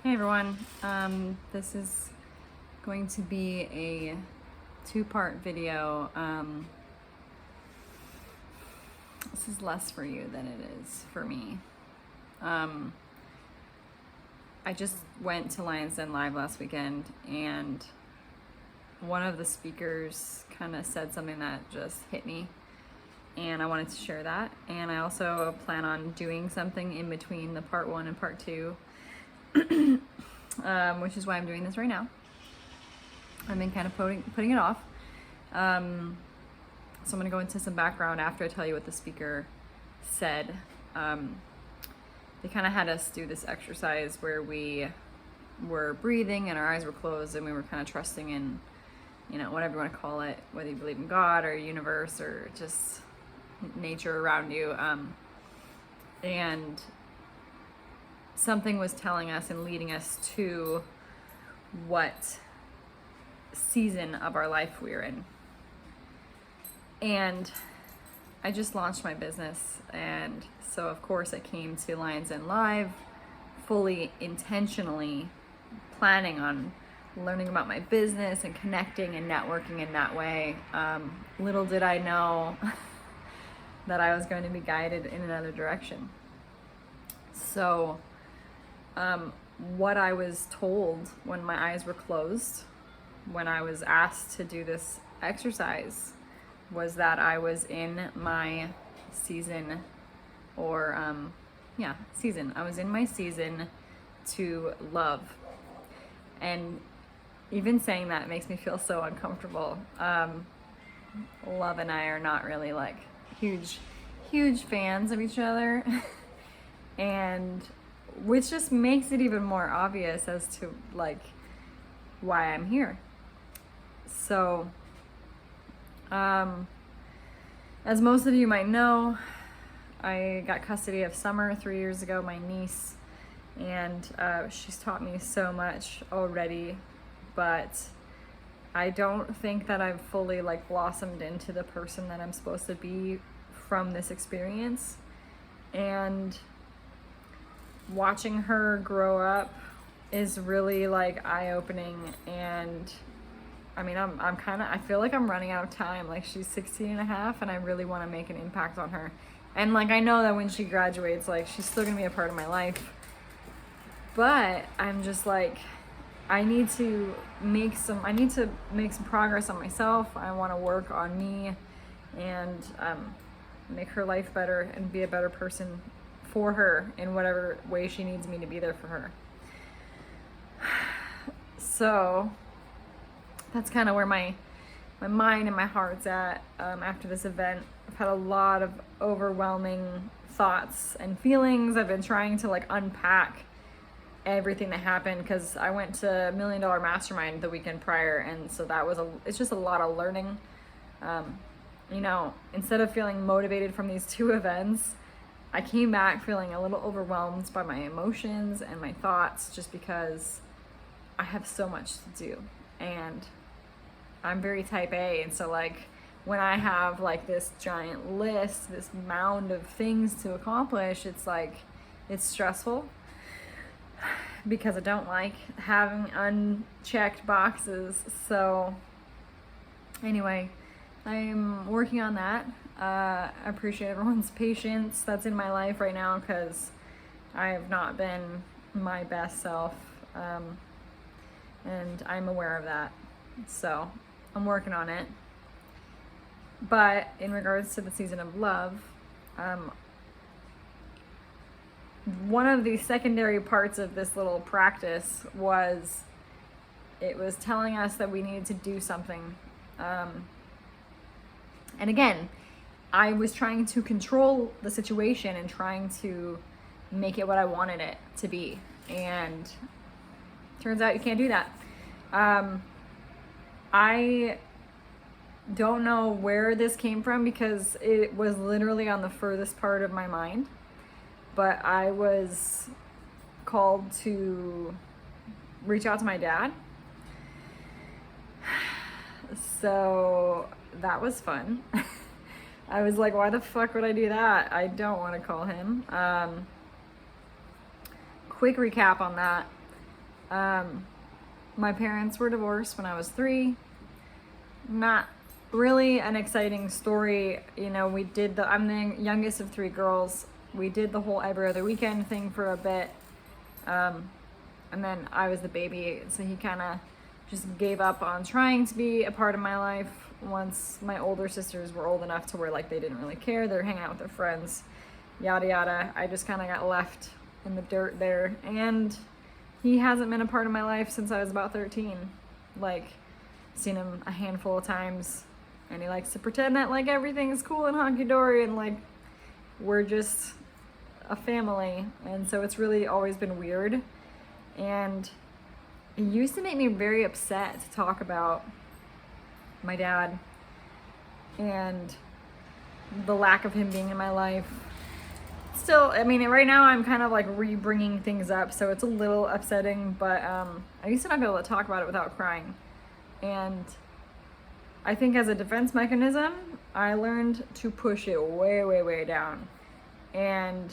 Hey everyone, this is going to be a two-part video. This is less for you than it is for me. I just went to Lions Den Live last weekend, and one of the speakers kind of said something that just hit me, and I wanted to share that. And I also plan on doing something in between the part one and part two, which is why I'm doing this right now. I've been kind of putting it off. So I'm going to go into some background after I tell you what the speaker said. They kind of had us do this exercise where we were breathing and our eyes were closed, and we were kind of trusting in, whatever you want to call it, whether you believe in God or universe or just nature around you. And something was telling us and leading us to what season of our life we were in. And I just launched my business, and so of course I came to Lions Den Live fully intentionally planning on learning about my business and connecting and networking in that way. Little did I know that I was going to be guided in another direction. So what I was told when my eyes were closed, when I was asked to do this exercise, was that I was in my season, or season. I was in my season to love. And even saying that makes me feel so uncomfortable. Love and I are not really like huge fans of each other. And which just makes it even more obvious as to like why I'm here. So as most of you might know, I got custody of Summer 3 years ago, my niece, and she's taught me so much already, but I don't think that I've fully like blossomed into the person that I'm supposed to be from this experience. And watching her grow up is really like eye-opening. And I mean, I feel like I'm running out of time. Like, she's 16 and a half, and I really want to make an impact on her. And like, I know that when she graduates, like, she's still gonna be a part of my life, but I'm just like, I need to make some progress on myself. I want to work on me and make her life better and be a better person for her in whatever way she needs me to be there for her. So that's kind of where my mind and my heart's at after this event. I've had a lot of overwhelming thoughts and feelings. I've been trying to like unpack everything that happened, because I went to $1 Million Mastermind the weekend prior, and so it's just a lot of learning. Instead of feeling motivated from these two events, I came back feeling a little overwhelmed by my emotions and my thoughts, just because I have so much to do, and I'm very type A, and so like when I have like this giant list, this mound of things to accomplish, it's like, it's stressful because I don't like having unchecked boxes. So anyway, I'm working on that. I appreciate everyone's patience that's in my life right now, because I have not been my best self, and I'm aware of that. So I'm working on it. But in regards to the season of love, one of the secondary parts of this little practice was, it was telling us that we needed to do something. And again, I was trying to control the situation and trying to make it what I wanted it to be. And turns out you can't do that. I don't know where this came from, because it was literally on the furthest part of my mind. But I was called to reach out to my dad. So that was fun. I was like, why the fuck would I do that? I don't want to call him. Quick recap on that. My parents were divorced when I was 3. Not really an exciting story. You know, I'm the youngest of 3 girls. We did the whole every other weekend thing for a bit. And then I was the baby, so he kind of just gave up on trying to be a part of my life once my older sisters were old enough to where like they didn't really care. They're hanging out with their friends, yada yada. I just kind of got left in the dirt there, and he hasn't been a part of my life since I was about 13. Like, seen him a handful of times, and he likes to pretend that like everything is cool and hunky-dory and like we're just a family. And so it's really always been weird, and it used to make me very upset to talk about my dad and the lack of him being in my life. Still, I mean, right now I'm kind of like re-bringing things up, so it's a little upsetting, but I used to not be able to talk about it without crying. And I think as a defense mechanism, I learned to push it way, way, way down. And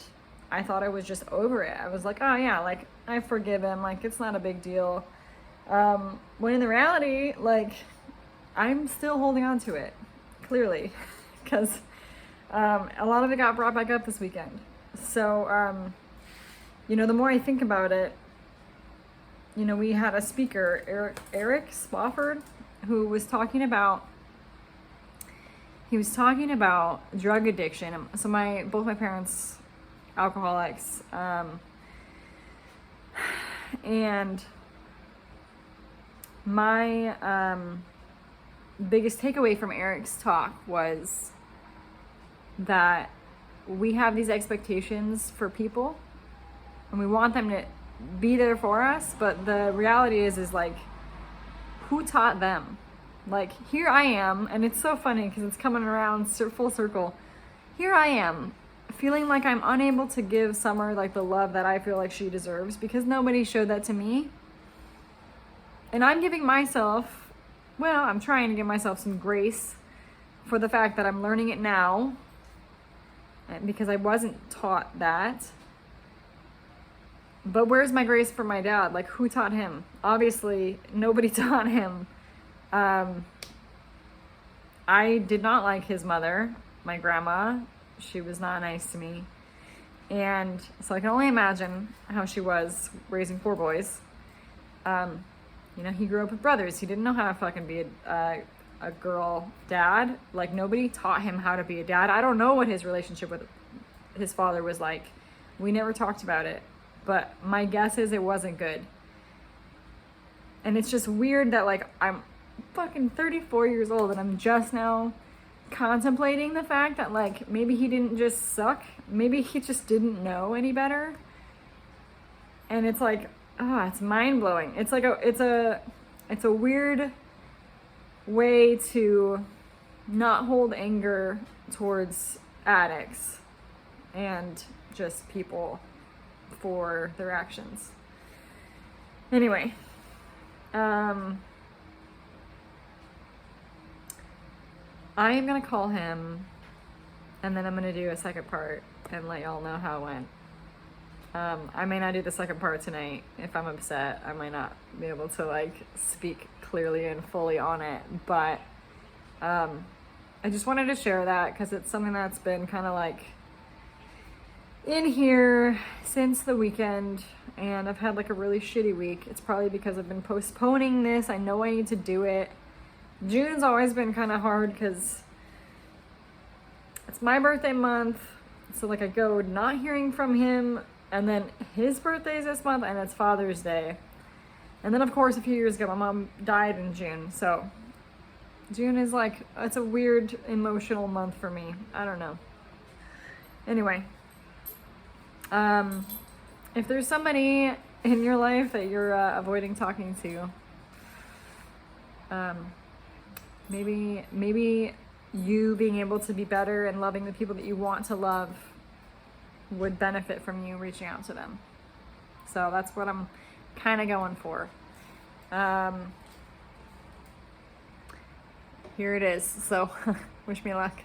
I thought I was just over it. I was like, oh yeah, like I forgive him, like it's not a big deal. When in the reality, like I'm still holding on to it, clearly, because a lot of it got brought back up this weekend. So, you know, the more I think about it, you know, we had a speaker, Eric Spofford, who was talking about, drug addiction. So both my parents, alcoholics, and my biggest takeaway from Eric's talk was that we have these expectations for people and we want them to be there for us, but the reality is like, who taught them? Like, here I am, and it's so funny because it's coming around full circle. Here I am feeling like I'm unable to give Summer like the love that I feel like she deserves because nobody showed that to me. And I'm giving myself, well, I'm trying to give myself some grace for the fact that I'm learning it now, because I wasn't taught that. But where's my grace for my dad? Like, who taught him? Obviously, nobody taught him. I did not like his mother, my grandma. She was not nice to me. And so I can only imagine how she was raising 4 boys. You know, he grew up with brothers. He didn't know how to fucking be a girl dad. Like, nobody taught him how to be a dad. I don't know what his relationship with his father was like. We never talked about it. But my guess is it wasn't good. And it's just weird that, like, I'm fucking 34 years old and I'm just now contemplating the fact that, like, maybe he didn't just suck. Maybe he just didn't know any better. And it's like, it's mind-blowing. It's like it's a weird way to not hold anger towards addicts and just people for their actions. Anyway, I am gonna call him, and then I'm gonna do a second part and let y'all know how it went. I may not do the second part tonight. If I'm upset, I might not be able to like speak clearly and fully on it, but I just wanted to share that because it's something that's been kind of like in here since the weekend, and I've had like a really shitty week. It's probably because I've been postponing this. I know I need to do it. June's always been kind of hard because it's my birthday month, so like I go not hearing from him, and then his birthday's this month, and it's Father's Day. And then of course a few years ago my mom died in June, so June is like, it's a weird emotional month for me. I don't know. Anyway, if there's somebody in your life that you're avoiding talking to, maybe you being able to be better and loving the people that you want to love would benefit from you reaching out to them. So that's what I'm kind of going for. Here it is. So wish me luck.